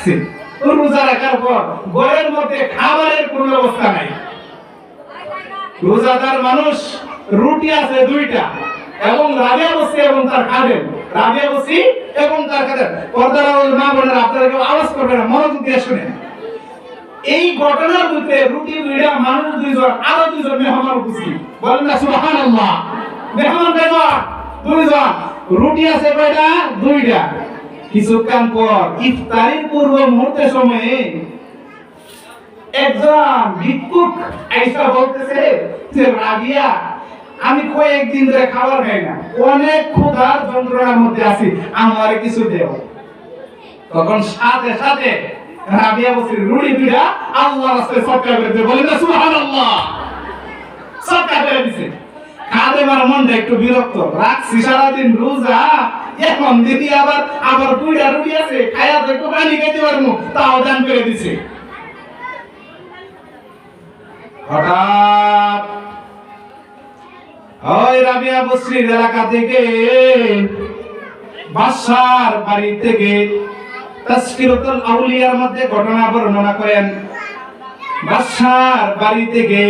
রাখছে। রোজা রাখার পর ঘরের মধ্যে খাবারের কোনো ব্যবস্থা নাই। রোজাদার মানুষ রুটি আছে 2টা এবং রাবিয়া বসি এবং তার খাদেম, রাবিয়া বসি এবং তার খাদেম। পর্দার মা বোনেরা, আপনারা কেউ আওয়াজ করবেন না, মনোযোগ দিয়ে শুনেন। এই ঘটনার মধ্যে রুটি 2টা, মানুষ 2জন, আরো 2জন মেহমান উপস্থিত। বলেন না সুবহানাল্লাহ। মেহমান কয়জন? 2জন। রুটি আছে কয়টা? 2টা। কিছুক্ষণ পর ইফতারির পূর্ব মুহূর্তের সময়ে একজন ভিক্ষুক আইসা বলতেছে যে রাবিয়া, আমি কয়েকদিন ধরে খাবার খাই না, অনেক ক্ষুধার যন্ত্রণার মধ্যে আছি, আমারে কিছু দেও। তখন সাথে সাথে রাবিয়া বসির রুটি 2টা আল্লাহর রাস্তায় সদকা করে দিতে। বলেন না সুবহানাল্লাহ। সদকা করে দিছে। খাদেমার মনটা একটু বিরক্ত, রাখছি সারাদিন রোজা, এখন দিদি আবার 2টা রুটি আছে, খায়া তো একটু পানি খেতে পারবো, তাও দান করে দিছে। হঠাৎ ওই রাবিয়া বসরির এলাকা থেকে, বাদশার বাড়ি থেকে তাসকিরাতুল আউলিয়ার মধ্যে ঘটনা বর্ণনা করেন। বাদশার বাড়ি থেকে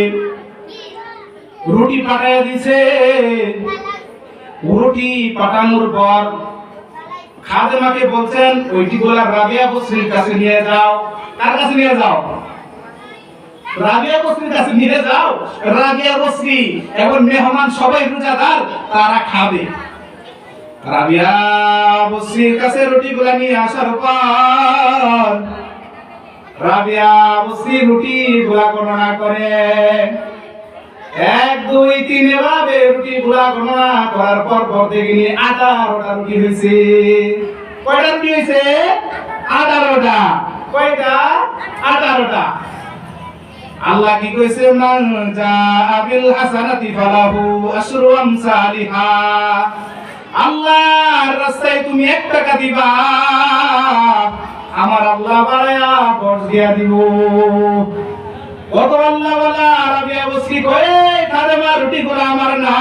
রুটি পাঠাইয়া দিছে। রুটি পাঠানোর পর খাদেমাকে বলছেন ওইটি গোলা রাবিয়া বসরির কাছে নিয়ে যাও। কার কাছে নিয়ে যাও? রাবিয়া বসরির কাছে নিয়ে যাও। রাবিয়া বসরি এবং মেহমান সবাই রোজাদার, তারা খাবে। রাবিয়া বসরির কাছে রুটিগুলা নিয়ে আসার পর রাবিয়া বসরি রুটিগুলা গণনা করে। 1 2 3 এভাবে রুটিগুলা গণনা করার পর দেখি 18টা রুটি হয়েছে। কয়টা রুটি হয়েছে? 18টা। কয়টা? 18টা। আল্লাহ কি কইছে? মান জাআবিল হাসানাতি ফালাহু আশরু আমসালিহা। আল্লাহর রাস্তায় তুমি 1 টাকা দিবা, আমার আল্লাহ বাড়ায়া 10 দিয়া দিব। কত আল্লাহ ওয়ালা রাবিয়া বসরি কয়, খাদেমা রুটিগুলো আমার না,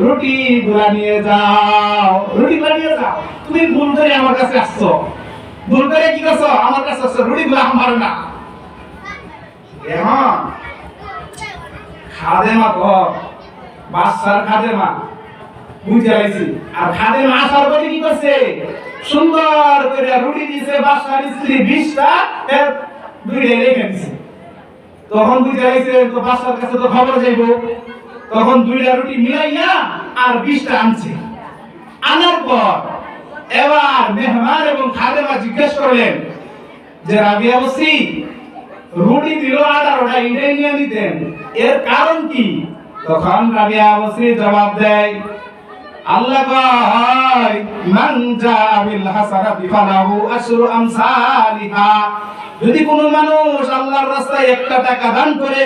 রুটিগুলো নিয়ে যাও, রুটিগুলো নিয়ে যাও। তুমি ভুল করে আমার কাছে আসছো, ভুল করে কি করছো? আমার কাছে আসছো, রুটিগুলো আমার না। এখন খাদেমা তো বাদশার খাদেমা বুঝে আইছি। আর খাদেমা আসার পরে কি করছে? সুন্দর করে রুটি দিয়েছে বাদশার স্ত্রী 20টা, এর 2টা রেখে দিছে। তখন বুঝে আইছে তো বাদশার কাছে তো খবর যাইবো। তখন 2টা রুটি মিলাইয়া আর 20টা আনছে। আনার পর এবার মেহমান এবং খাদেমা জিজ্ঞেস করলেন যে রাবিয়া বসরি রুটি দিল 18টা, এটাই নিয়ে নিতেন, এর কারণ কি? তখন রাবিয়া বসরি জবাব দেয়, আল্লাহ কয় মান জাবিল হাসানাতি ফালাহু আশরু আমসালিহা। যদি কোনো মানুষ আল্লাহর রাস্তায় 1টা টাকা দান করে,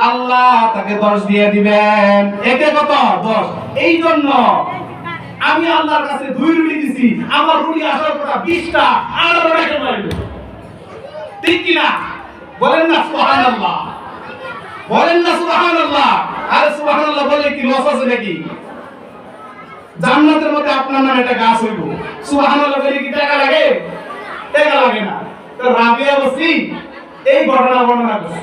আল্লাহ তাকে 10 দিয়ে দিবেন। একে কত? 10। এই জন্য আমি আল্লাহর কাছে 2 রুটি দিছি, আমার রুটি আসার কথা 20টা, 18টা কেন হইলো? ঠিক কি না? বলেন না সুবহানাল্লাহ। বলেন না সুবহানাল্লাহ। আরে সুবহানাল্লাহ বলে কি লস আছে নাকি? জান্নাতের মধ্যে আপনার নামে একটা গাছ হইব, সুবহানাল্লাহ বলে কি টাকা লাগে? টাকা লাগে না। তো রাবিয়া বসরি এই ঘটনা বর্ণনা করছে।